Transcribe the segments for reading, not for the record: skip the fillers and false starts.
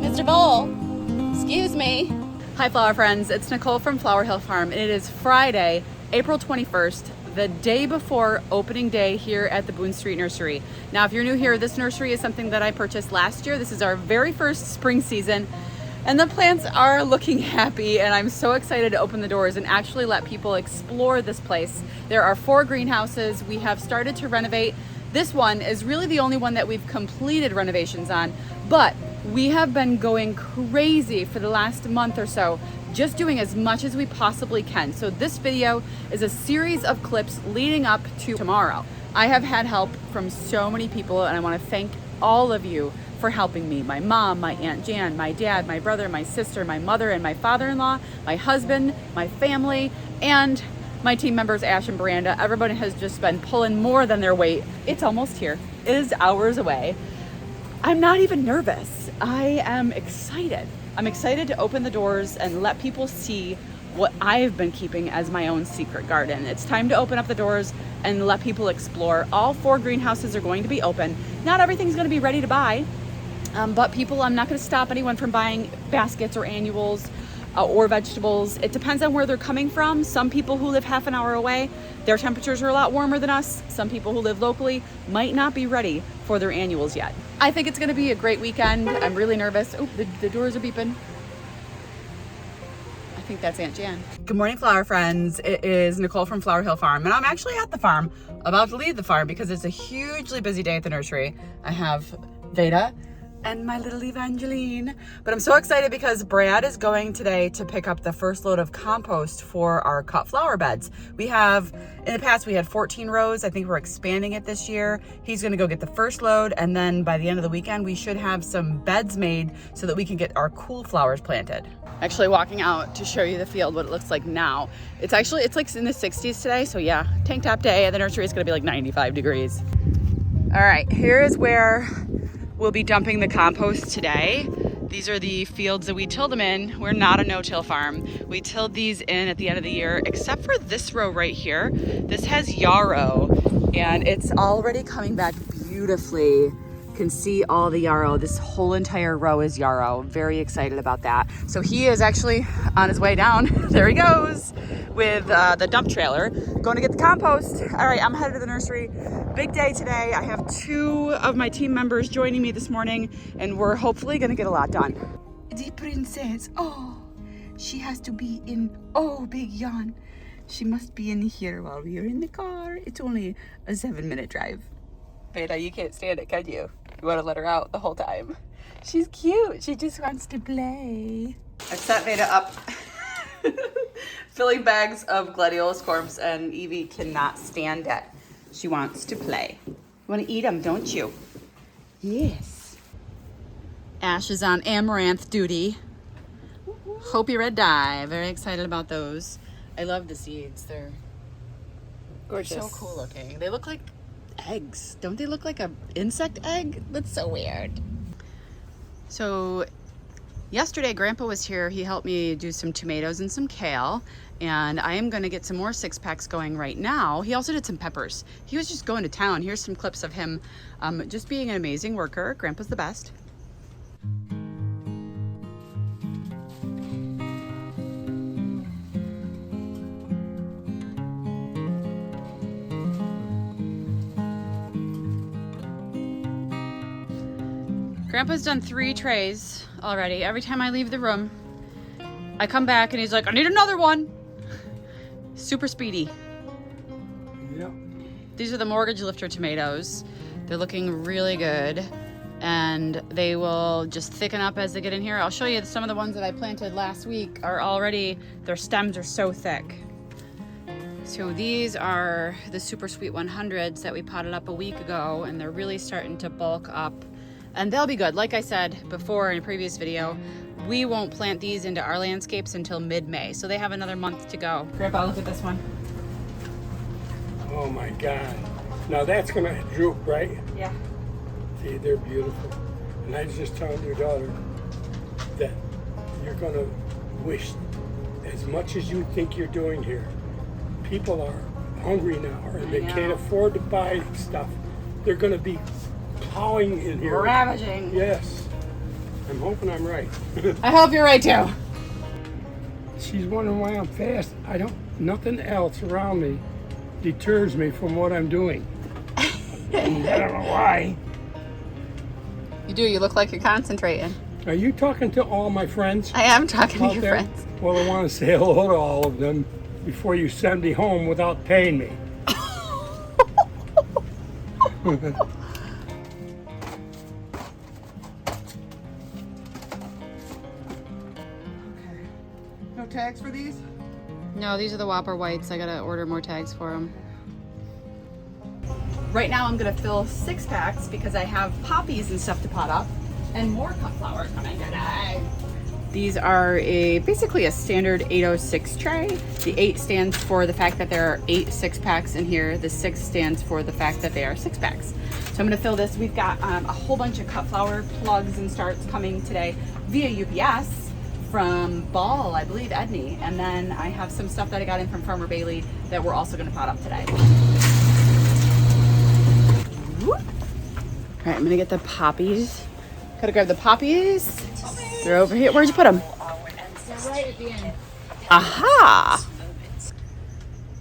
Mr. Bowl, excuse me. Hi flower friends, it's Nicole from Flower Hill Farm and it is Friday, April 21st, the day before opening day here at the Boon Street Nursery. Now if you're new here, this nursery is something that I purchased last year. This is our very first spring season and the plants are looking happy and I'm so excited to open the doors and actually let people explore this place. There are 4 greenhouses. We have started to renovate. This one is really the only one that we've completed renovations on, but we have been going crazy for the last month or so, just doing as much as we possibly can. So this video is a series of clips leading up to tomorrow. I have had help from so many people and I want to thank all of you for helping me. My mom, my Aunt Jan, my dad, my brother, my sister, my mother and my father-in-law, my husband, my family, and my team members, Ash and Miranda. Everybody has just been pulling more than their weight. It's almost here. It is hours away. I'm not even nervous. I am excited. I'm excited to open the doors and let people see what I've been keeping as my own secret garden. It's time to open up the doors and let people explore. All 4 greenhouses are going to be open. Not everything's going to be ready to buy, but people, I'm not going to stop anyone from buying baskets or annuals or vegetables. It depends on where they're coming from. Some people who live half an hour away, their temperatures are a lot warmer than us. Some people who live locally might not be ready for their annuals yet. I think it's gonna be a great weekend. I'm really nervous. Oh, the doors are beeping. I think that's Aunt Jan. Good morning, flower friends. It is Nicole from Flower Hill Farm, and I'm actually at the farm, about to leave the farm because it's a hugely busy day at the nursery. I have Veda and my little Evangeline. But I'm so excited because Brad is going today to pick up the first load of compost for our cut flower beds. We have, in the past we had 14 rows. I think we're expanding it this year. He's gonna go get the first load and then by the end of the weekend, we should have some beds made so that we can get our cool flowers planted. Actually walking out to show you the field, what it looks like now. It's like in the 60s today. So yeah, tank top day at the nursery is gonna be like 95 degrees. All right, here is where we'll be dumping the compost today. These are the fields that we tilled them in. We're not a no-till farm. We tilled these in at the end of the year, except for this row right here. This has yarrow, and it's already coming back beautifully. You can see all the yarrow. This whole entire row is yarrow. Very excited about that. So he is actually on his way down. There he goes with the dump trailer, going to get the compost. All right, I'm headed to the nursery. Big day today. I have 2 of my team members joining me this morning, and we're hopefully gonna get a lot done. The princess, oh, she has to be in, oh, big yawn. She must be in here while we are in the car. It's only a 7-minute drive. Beta, you can't stand it, can you? You wanna let her out the whole time. She's cute, she just wants to play. I've set Veda up. Filling bags of gladiolus and Evie cannot stand it. She wants to play. You want to eat them, don't you? Yes. Ash is on amaranth duty. Hopi red dye. Very excited about those. I love the seeds. They're gorgeous. So cool looking. They look like eggs. Don't they look like an insect egg? That's so weird. So yesterday, Grandpa was here. He helped me do some tomatoes and some kale, and I am gonna get some more 6-packs going right now. He also did some peppers. He was just going to town. Here's some clips of him just being an amazing worker. Grandpa's the best. Grandpa's done 3 trays already. Every time I leave the room, I come back and he's like, I need another one. Super speedy. Yep. These are the mortgage lifter tomatoes. They're looking really good and they will just thicken up as they get in here. I'll show you some of the ones that I planted last week are already, their stems are so thick. So these are the super sweet 100s that we potted up a week ago and they're really starting to bulk up. And they'll be good. Like I said before in a previous video, we won't plant these into our landscapes until mid-May. So they have another month to go. Grandpa, look at this one. Oh my God. Now that's gonna droop, right? Yeah. See, they're beautiful. And I was just telling your daughter that you're gonna wish as much as you think you're doing here. People are hungry now and they can't afford to buy stuff. They're gonna be plowing in here. Ravaging. Yes. I'm hoping I'm right. I hope you're right too. She's wondering why I'm fast. Nothing else around me deters me from what I'm doing. And I don't know why. You do, you look like you're concentrating. Are you talking to all my friends? I am talking to out your there? friends. Well, I want to say hello to all of them before you send me home without paying me. Okay. No tags for these? No, these are the Whopper whites. I gotta order more tags for them. Right now I'm gonna fill 6 packs because I have poppies and stuff to pot up and more cut flower coming today. These are basically a standard 806 tray. The 8 stands for the fact that there are 8 6-packs in here. The 6 stands for the fact that they are 6-packs. So I'm gonna fill this. We've got a whole bunch of cut flower plugs and starts coming today via UPS from Ball, I believe, Edney. And then I have some stuff that I got in from Farmer Bailey that we're also gonna pot up today. All right, I'm gonna get the poppies. Gotta grab the poppies. They're over here. Where'd you put them? They're right at the end. Aha!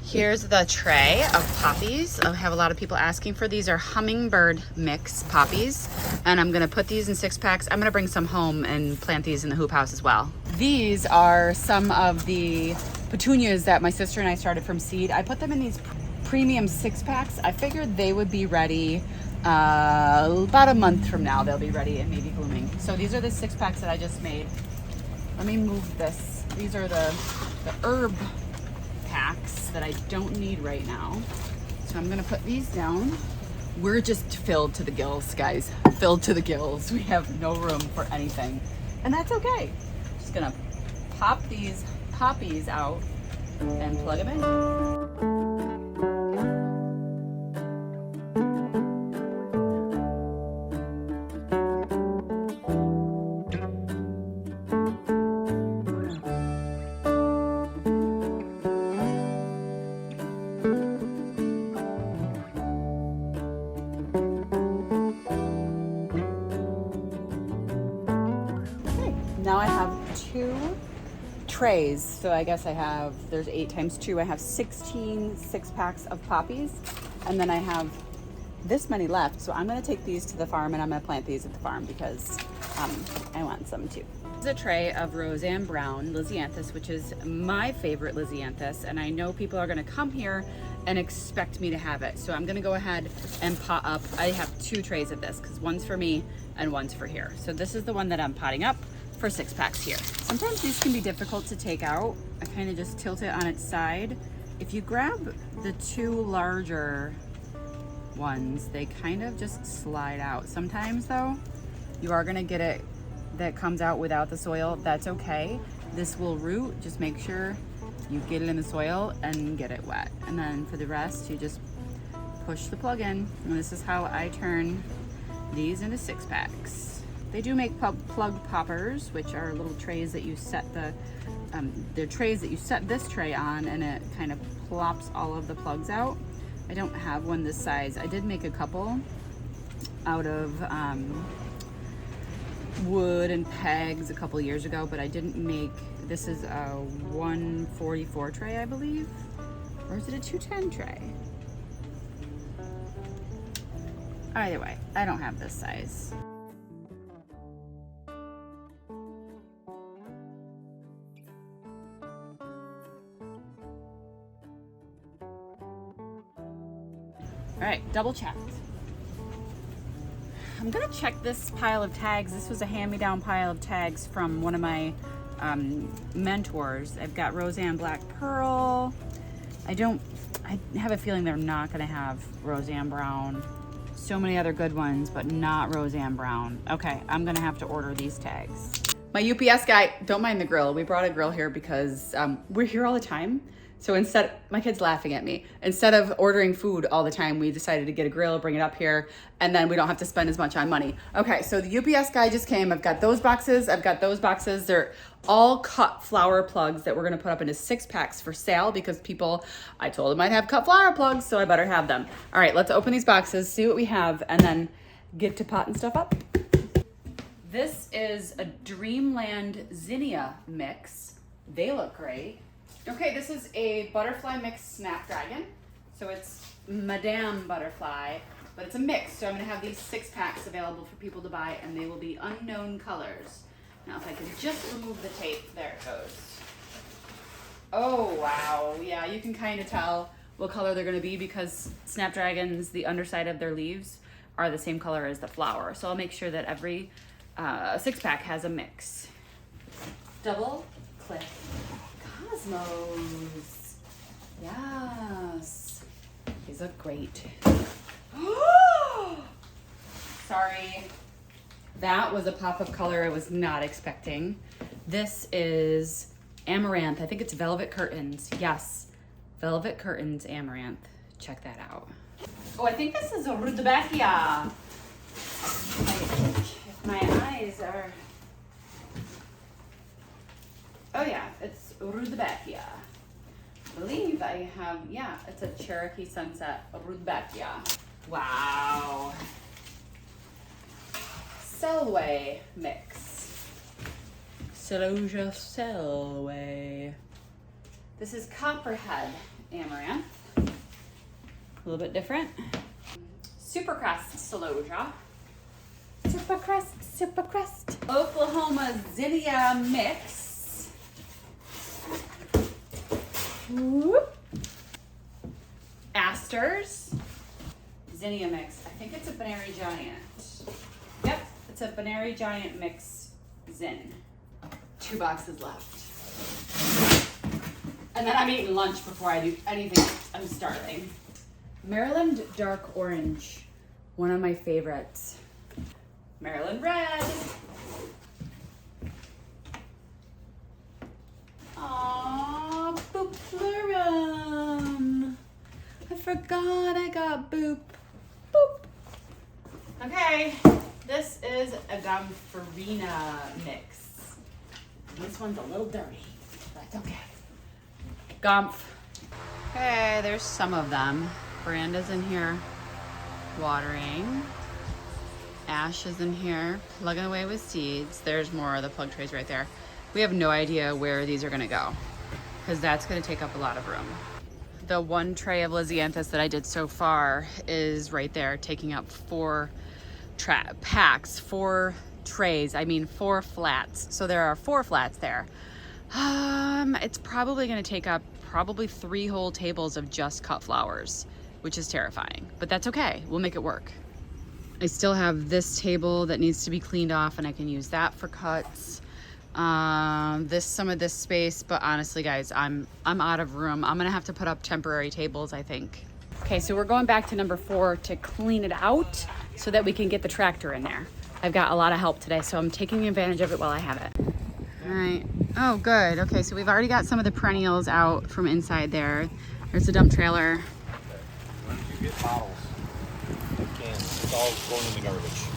Here's the tray of poppies. I have a lot of people asking for these. Are hummingbird mix poppies, and I'm gonna put these in 6-packs. I'm gonna bring some home and plant these in the hoop house as well. These are some of the petunias that my sister and I started from seed. I put them in these premium 6-packs. I figured they would be ready about a month from now. They'll be ready and maybe blooming. So these are the 6-packs that I just made. Let me move this. These are the herb packs that I don't need right now. So I'm gonna put these down. We're just filled to the gills, guys. Filled to the gills. We have no room for anything. And that's okay. Just gonna pop these poppies out and plug them in. Now I have 2 trays. So I guess there's 8 times 2. I have 16 6-packs of poppies. And then I have this many left. So I'm gonna take these to the farm and I'm gonna plant these at the farm because I want some too. This is a tray of Roseanne Brown Lysianthus, which is my favorite Lysianthus. And I know people are gonna come here and expect me to have it. So I'm gonna go ahead and pot up. I have 2 trays of this because one's for me and one's for here. So this is the one that I'm potting up for 6-packs here. Sometimes these can be difficult to take out. I kind of just tilt it on its side. If you grab the 2 larger ones, they kind of just slide out. Sometimes though, you are gonna get it that comes out without the soil. That's okay. This will root. Just make sure you get it in the soil and get it wet. And then for the rest, you just push the plug in. And this is how I turn these into 6-packs. They do make plug poppers, which are little trays that you set they're trays that you set this tray on and it kind of plops all of the plugs out. I don't have one this size. I did make a couple out of wood and pegs a couple years ago, but I didn't make, this is a 144 tray, I believe. Or is it a 210 tray? Either way, I don't have this size. All right, double checked. I'm gonna check this pile of tags. This was a hand-me-down pile of tags from one of my mentors. I've got Roseanne Black Pearl. I have a feeling they're not gonna have Roseanne Brown. So many other good ones, but not Roseanne Brown. Okay, I'm gonna have to order these tags. My UPS guy, don't mind the grill. We brought a grill here because we're here all the time. So my kid's laughing at me. Instead of ordering food all the time, we decided to get a grill, bring it up here, and then we don't have to spend as much on money. Okay, so the UPS guy just came. I've got those boxes. They're all cut flower plugs that we're gonna put up into 6-packs for sale because people, I told them I'd have cut flower plugs, so I better have them. All right, let's open these boxes, see what we have, and then get to potting stuff up. This is a Dreamland Zinnia mix. They look great. Okay, this is a butterfly mix snapdragon. So it's Madame Butterfly, but it's a mix. So I'm gonna have these 6 packs available for people to buy, and they will be unknown colors. Now if I can just remove the tape, there it goes. Oh wow, yeah, you can kind of tell what color they're gonna be because snapdragons, the underside of their leaves are the same color as the flower. So I'll make sure that every 6-pack has a mix. Double click Cosmos. Yes, these look great. Sorry, that was a pop of color I was not expecting. This is Amaranth. I think it's Velvet Curtains. Yes, Velvet Curtains Amaranth. Check that out. Oh, I think this is a Rudbeckia. If my eyes are... Oh yeah, it's Rudbeckia. I believe I have, yeah, it's a Cherokee Sunset Rudbeckia. Wow. Selway mix. Celosia Selway. This is Copperhead Amaranth. A little bit different. Supercrest Celosia. Supercrest. Oklahoma Zinnia mix. Whoop. Asters. Zinnia mix. I think it's a Banary Giant. Yep, it's a Banary Giant mix Zin. 2 boxes left. And then I'm eating lunch before I do anything. I'm starving. Maryland Dark Orange. One of my favorites. Maryland Red. Aww, Boop Plurum. I forgot I got Boop. Boop. Okay, this is a Gomphrena mix. This one's a little dirty, but that's okay. Gomph. Okay, there's some of them. Miranda's in here watering. Ash is in here plugging away with seeds. There's more of the plug trays right there. We have no idea where these are gonna go because that's gonna take up a lot of room. The one tray of Lysianthus that I did so far is right there, taking up 4 packs, 4 trays. I mean 4 flats. So there are 4 flats there. It's probably gonna take up probably 3 whole tables of just cut flowers, which is terrifying, but that's okay. We'll make it work. I still have this table that needs to be cleaned off and I can use that for cuts. Some of this space, but honestly guys, I'm out of room. I'm gonna have to put up temporary tables, I think. Okay, so we're going back to number 4 to clean it out so that we can get the tractor in there. I've got a lot of help today, so I'm taking advantage of it while I have it. All right, oh good. Okay, so we've already got some of the perennials out from inside there. There's the dump trailer. When did you get bottles? Cans. It's all going in the garbage.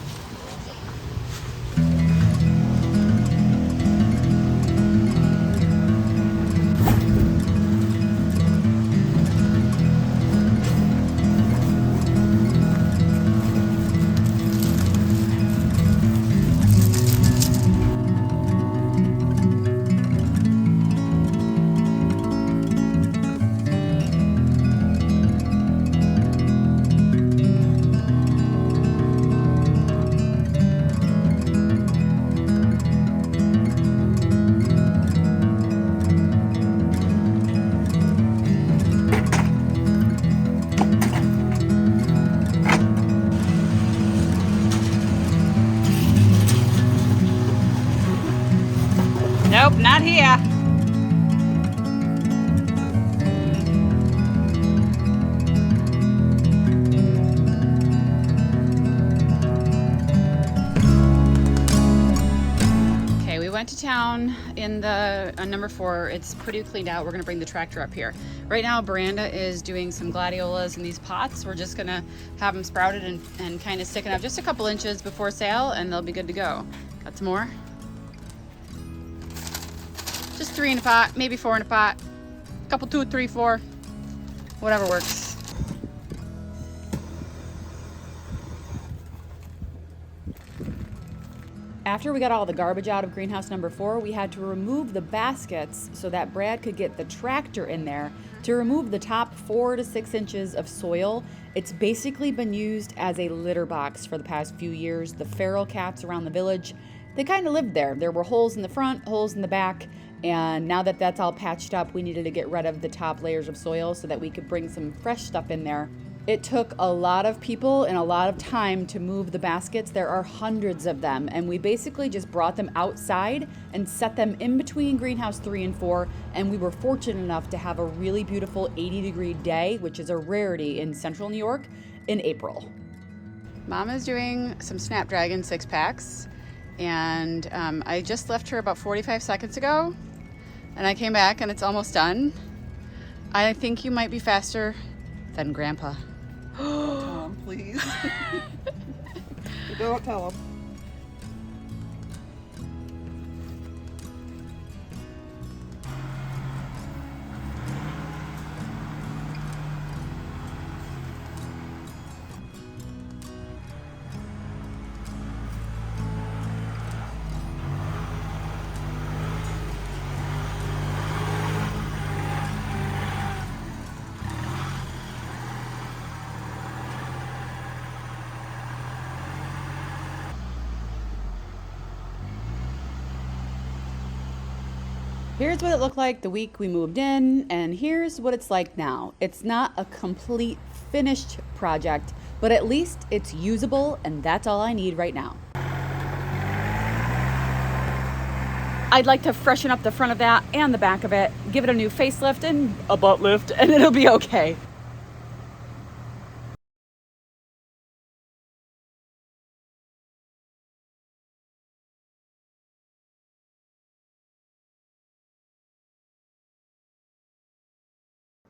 Nope, not here. Okay, we went to town in the number 4. It's pretty cleaned out. We're gonna bring the tractor up here. Right now, Miranda is doing some gladiolas in these pots. We're just gonna have them sprouted and kind of sticking up just a couple inches before sale, and they'll be good to go. Got some more? Just 3 in a pot, maybe 4 in a pot. A couple, 2, 3, 4, whatever works. After we got all the garbage out of greenhouse number 4, we had to remove the baskets so that Brad could get the tractor in there to remove the top 4 to 6 inches of soil. It's basically been used as a litter box for the past few years. The feral cats around the village, they kind of lived there. There were holes in the front, holes in the back, and now that that's all patched up, we needed to get rid of the top layers of soil so that we could bring some fresh stuff in there. It took a lot of people and a lot of time to move the baskets. There are hundreds of them, and we basically just brought them outside and set them in between greenhouse 3 and 4, and we were fortunate enough to have a really beautiful 80-degree day, which is a rarity in central New York, in April. Mama's doing some Snapdragon 6-packs, and I just left her about 45 seconds ago, and I came back and it's almost done. I think you might be faster than Grandpa. Don't tell him, please. Don't tell him. Here's what it looked like the week we moved in, and here's what it's like now. It's not a complete finished project, but at least it's usable, and that's all I need right now. I'd like to freshen up the front of that and the back of it, give it a new facelift and a butt lift, and it'll be okay.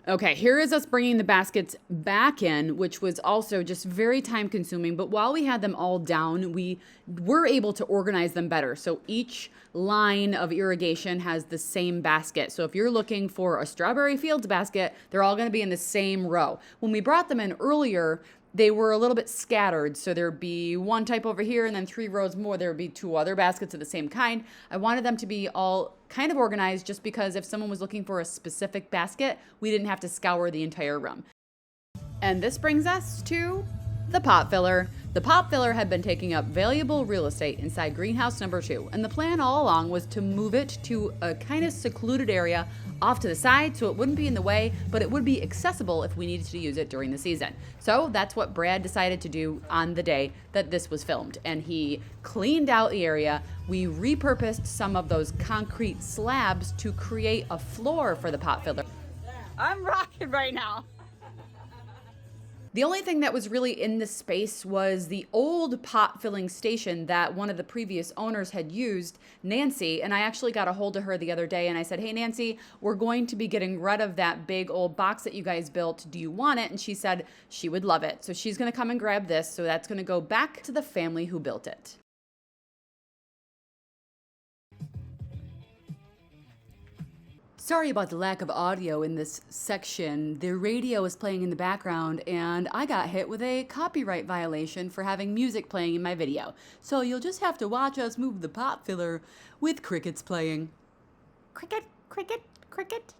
Okay, here is us bringing the baskets back in, which was also just very time consuming. But while we had them all down, we were able to organize them better. So each line of irrigation has the same basket. So if you're looking for a strawberry fields basket, they're all going to be in the same row. When we brought them in earlier, they were a little bit scattered. So there'd be one type over here and then 3 rows more. There would be 2 other baskets of the same kind. I wanted them to be all kind of organized just because if someone was looking for a specific basket, we didn't have to scour the entire room. And this brings us to the pot filler. The pot filler had been taking up valuable real estate inside greenhouse number 2, and the plan all along was to move it to a kind of secluded area off to the side so it wouldn't be in the way, but it would be accessible if we needed to use it during the season. So that's what Brad decided to do on the day that this was filmed, and he cleaned out the area. We repurposed some of those concrete slabs to create a floor for the pot filler. I'm rocking right now. The only thing that was really in the space was the old pot filling station that one of the previous owners had used, Nancy, and I actually got a hold of her the other day and I said, hey Nancy, we're going to be getting rid of that big old box that you guys built. Do you want it? And she said she would love it. So she's gonna come and grab this. So that's gonna go back to the family who built it. Sorry about the lack of audio in this section. The radio is playing in the background and I got hit with a copyright violation for having music playing in my video. So you'll just have to watch us move the pot filler with crickets playing. Cricket, cricket, cricket.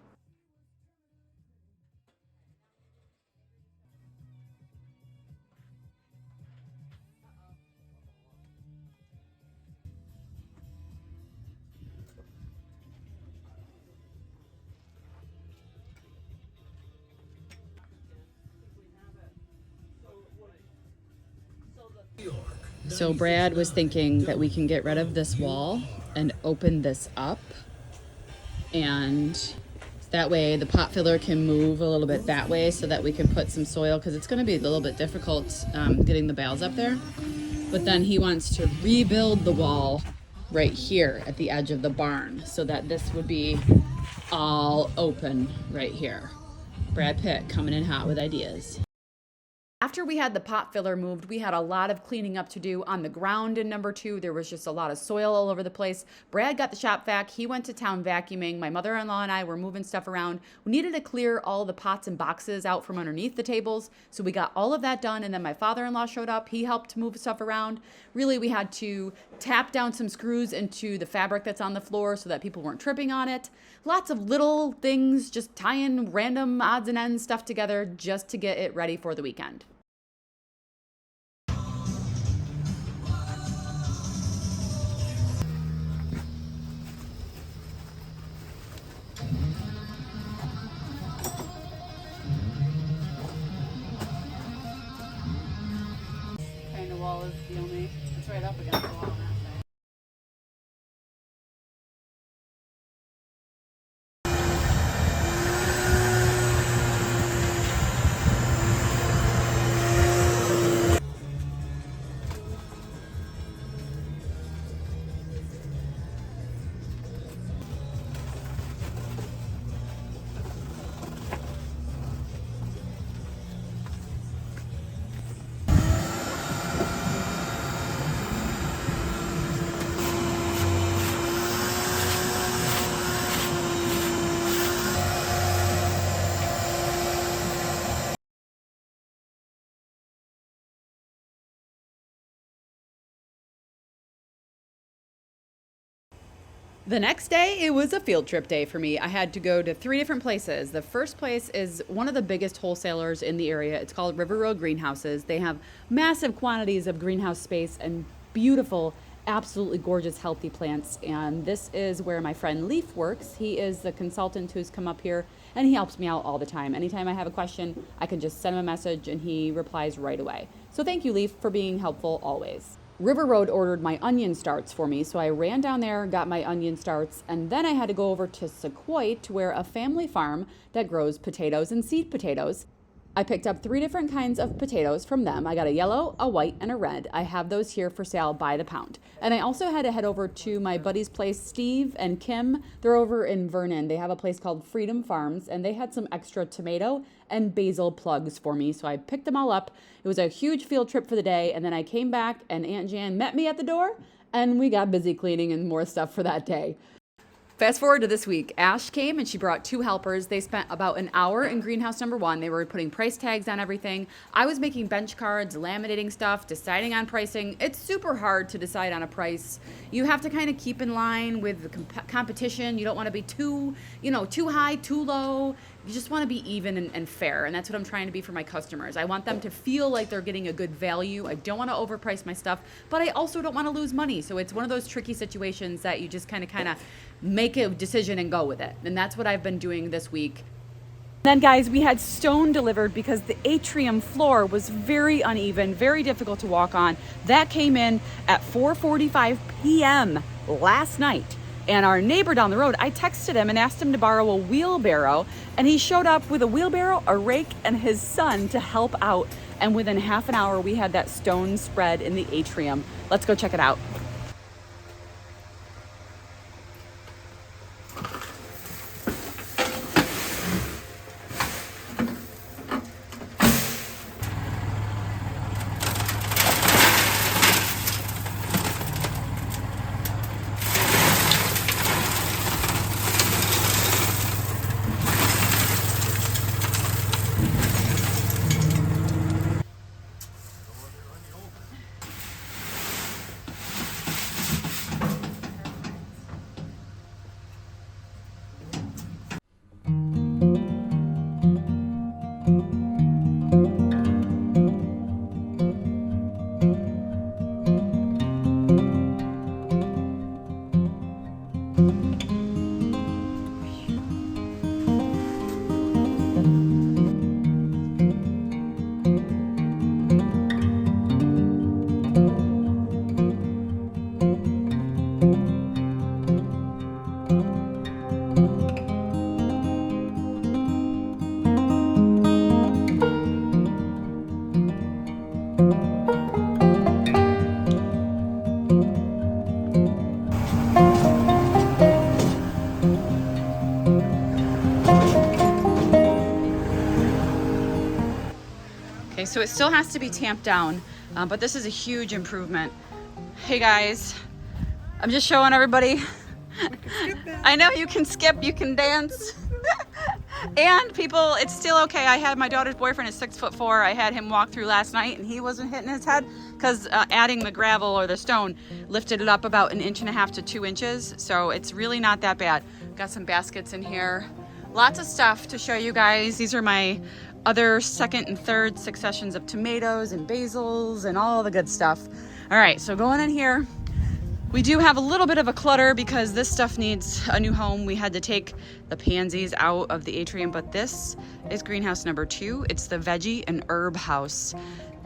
So Brad was thinking that we can get rid of this wall and open this up, and that way the pot filler can move a little bit that way so that we can put some soil, because it's going to be a little bit difficult getting the bales up there. But then he wants to rebuild the wall right here at the edge of the barn so that this would be all open right here. Brad Pitt coming in hot with ideas. after we had the pot filler moved, we had a lot of cleaning up to do on the ground in number 2. There was just a lot of soil all over the place. Brad got the shop vac. He went to town vacuuming. My mother-in-law and I were moving stuff around. We needed to clear all the pots and boxes out from underneath the tables. So we got all of that done. And then my father-in-law showed up. He helped move stuff around. Really, we had to tap down some screws into the fabric that's on the floor so that people weren't tripping on it. Lots of little things, just tying random odds and ends stuff together just to get it ready for the weekend. Kind of wall is the only, it's right up against the wall on that side. The next day, it was a field trip day for me. I had to go to 3 different places. The first place is one of the biggest wholesalers in the area. It's called River Road Greenhouses. They have massive quantities of greenhouse space and beautiful, absolutely gorgeous, healthy plants. And this is where my friend Leaf works. He is the consultant who's come up here, and he helps me out all the time. Anytime I have a question, I can just send him a message and he replies right away. So thank you, Leaf, for being helpful always. River Road ordered my onion starts for me, so I ran down there, got my onion starts, and then I had to go over to Sequoit, where a family farm that grows potatoes and seed potatoes. I picked up 3 different kinds of potatoes from them. I got a yellow, a white, and a red. I have those here for sale by the pound. And I also had to head over to my buddy's place, Steve and Kim. They're over in Vernon. They have a place called Freedom Farms, and they had some extra tomato and basil plugs for me, so I picked them all up. It was a huge field trip for the day, and then I came back, and Aunt Jan met me at the door, and we got busy cleaning and more stuff for that day. Fast forward to this week. Ash came and she brought 2 helpers. They spent about an hour in greenhouse number 1. They were putting price tags on everything. I was making bench cards, laminating stuff, deciding on pricing. It's super hard to decide on a price. You have to kind of keep in line with the competition. You don't want to be too high, too low. You just want to be even and fair, and that's what I'm trying to be for my customers. I want them to feel like they're getting a good value. I don't want to overprice my stuff, but I also don't want to lose money. So it's one of those tricky situations that you just kind of make a decision and go with it. And that's what I've been doing this week. Then guys, we had stone delivered because the atrium floor was very uneven, very difficult to walk on. That came in at 4:45 p.m. last night. And our neighbor down the road, I texted him and asked him to borrow a wheelbarrow, and he showed up with a wheelbarrow, a rake, and his son to help out. And within half an hour, we had that stone spread in the atrium. Let's go check it out. Okay, so it still has to be tamped down, but this is a huge improvement. Hey guys, I'm just showing everybody. I know you can skip, you can dance. And people, it's still okay. I had my daughter's boyfriend is 6'4". I had him walk through last night and he wasn't hitting his head because adding the gravel or the stone lifted it up about 1.5 inches to 2 inches. So it's really not that bad. Got some baskets in here. Lots of stuff to show you guys. These are my other second and third successions of tomatoes and basils and all the good stuff. All right, so going in here. We do have a little bit of a clutter because this stuff needs a new home. We had to take the pansies out of the atrium, but this is greenhouse number 2. It's the veggie and herb house,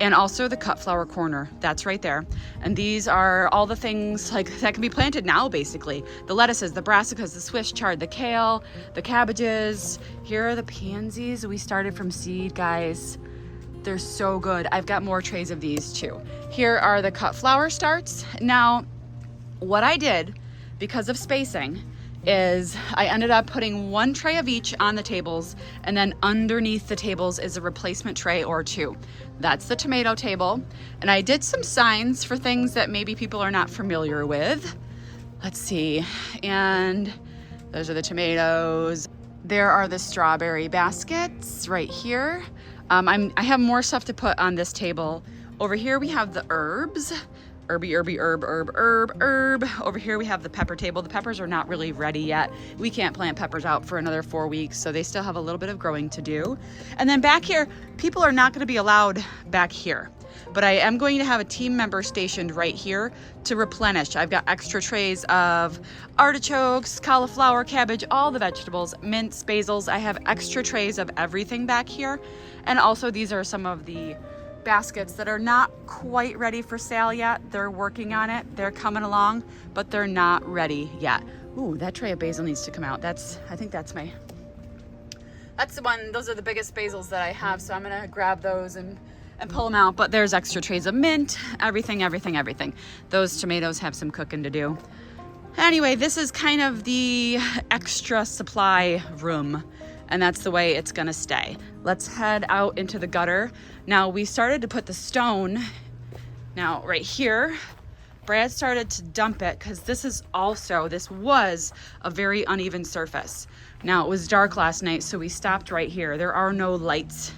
and also the cut flower corner. That's right there. And these are all the things like that can be planted now, basically. The lettuces, the brassicas, the Swiss chard, the kale, the cabbages. Here are the pansies. We started from seed, guys. They're so good. I've got more trays of these too. Here are the cut flower starts. Now, what I did, because of spacing, is I ended up putting 1 tray of each on the tables, and then underneath the tables is a replacement tray or 2. That's the tomato table. And I did some signs for things that maybe people are not familiar with. Let's see. And those are the tomatoes. There are the strawberry baskets right here. I have more stuff to put on this table. Over here we have the herbs. Herb. Over here we have the pepper table. The peppers are not really ready yet. We can't plant peppers out for another 4 weeks, so they still have a little bit of growing to do. And then back here, people are not going to be allowed back here, but I am going to have a team member stationed right here to replenish. I've got extra trays of artichokes, cauliflower, cabbage, all the vegetables, mince, basils. I have extra trays of everything back here. And also these are some of the baskets that are not quite ready for sale yet. They're working on it. They're coming along, but they're not ready yet. Ooh, that tray of basil needs to come out. I think that's the one. Those are the biggest basils that I have, so I'm gonna grab those and pull them out. But there's extra trays of mint, everything. Those tomatoes have some cooking to do. Anyway, this is kind of the extra supply room, and that's the way it's gonna stay. Let's head out into the gutter. Now we started to put the stone. Now right here, Brad started to dump it because this was a very uneven surface. Now it was dark last night, so we stopped right here. There are no lights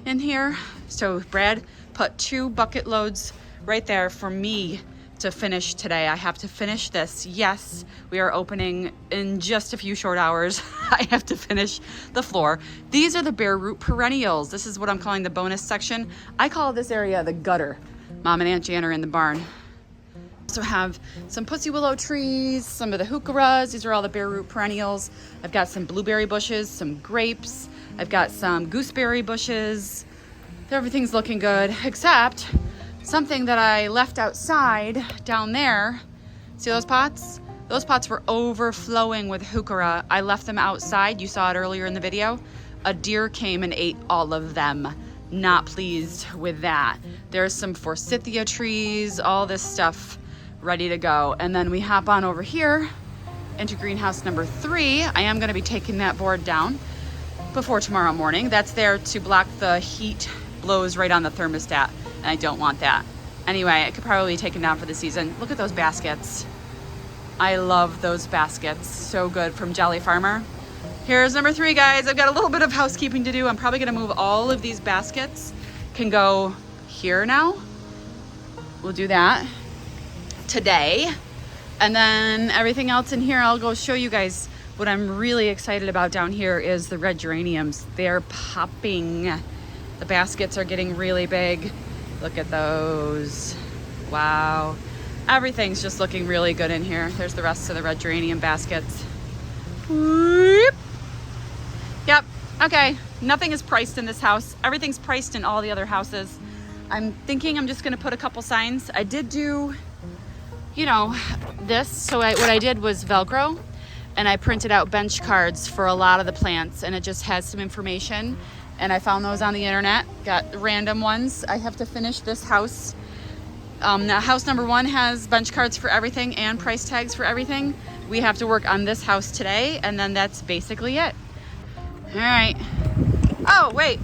in here. So Brad put 2 bucket loads right there for me to finish today. I have to finish this. Yes, we are opening in just a few short hours. I have to finish the floor. These are the bare root perennials. This is what I'm calling the bonus section. I call this area the gutter. Mom and Aunt Jan are in the barn. Also have some pussy willow trees, some of the heucheras. These are all the bare root perennials. I've got some blueberry bushes, some grapes. I've got some gooseberry bushes. Everything's looking good, except something that I left outside down there. See those pots? Those pots were overflowing with heuchera. I left them outside. You saw it earlier in the video. A deer came and ate all of them. Not pleased with that. There's some forsythia trees, all this stuff ready to go. And then we hop on over here into greenhouse number 3. I am gonna be taking that board down before tomorrow morning. That's there to block the heat blows right on the thermostat. And I don't want that. Anyway, it could probably be taken down for the season. Look at those baskets. I love those baskets. So good from Jolly Farmer. Here's number 3, guys. I've got a little bit of housekeeping to do. I'm probably gonna move all of these baskets. Can go here now. We'll do that today. And then everything else in here, I'll go show you guys. What I'm really excited about down here is the red geraniums. They're popping. The baskets are getting really big. Look at those. Wow. Everything's just looking really good in here. There's the rest of the red geranium baskets. Whoop. Yep. Okay. Nothing is priced in this house. Everything's priced in all the other houses. I'm thinking I'm just going to put a couple signs. I did do, this. So what I did was Velcro, and I printed out bench cards for a lot of the plants, and it just has some information. And I found those on the internet, got random ones. I have to finish this house. Now house number 1 has bench cards for everything and price tags for everything. We have to work on this house today, and then that's basically it. All right. Oh, wait,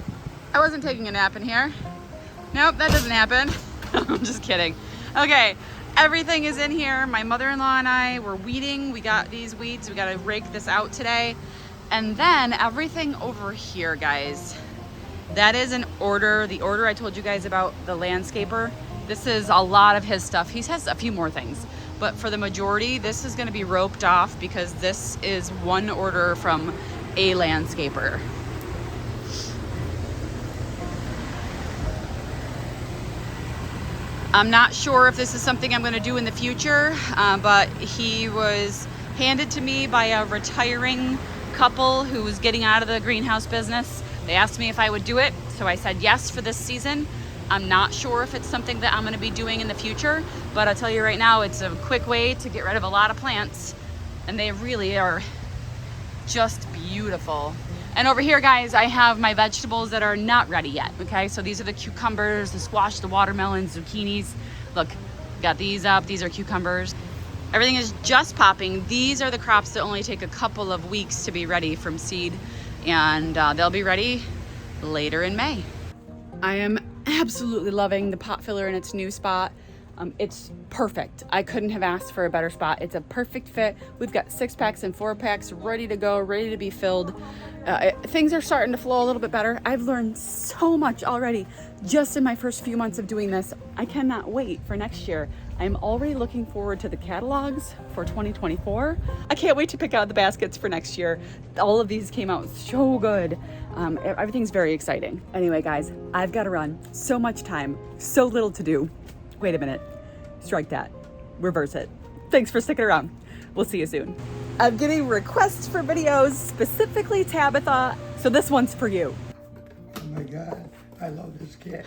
I wasn't taking a nap in here. Nope, that doesn't happen. I'm just kidding. Okay, everything is in here. My mother-in-law and I were weeding. We got these weeds. We got to rake this out today. And then everything over here, guys, that is an order. The order I told you guys about, the landscaper. This is a lot of his stuff. He has a few more things, but for the majority, this is going to be roped off because this is one order from a landscaper. I'm not sure if this is something I'm going to do in the future, but he was handed to me by a retiring couple who was getting out of the greenhouse business. They asked me if I would do it, so I said yes for this season. I'm not sure if it's something that I'm going to be doing in the future, but I'll tell you right now, it's a quick way to get rid of a lot of plants, and they really are just beautiful. And over here, guys, I have my vegetables that are not ready yet, okay? So these are the cucumbers, the squash, the watermelons, zucchinis. Look, got these up. These are cucumbers. Everything is just popping. These are the crops that only take a couple of weeks to be ready from seed, and they'll be ready later in May. I am absolutely loving the pot filler in its new spot. It's perfect. I couldn't have asked for a better spot. It's a perfect fit. We've got 6-packs and 4-packs ready to go, ready to be filled. Things are starting to flow a little bit better. I've learned so much already just in my first few months of doing this. I cannot wait for next year. I'm already looking forward to the catalogs for 2024. I can't wait to pick out the baskets for next year. All of these came out so good. Everything's very exciting. Anyway, guys, I've got to run. So much time, so little to do. Wait a minute. Strike that. Reverse it. Thanks for sticking around. We'll see you soon. I'm getting requests for videos, specifically Tabitha, so this one's for you. Oh my God, I love this cat.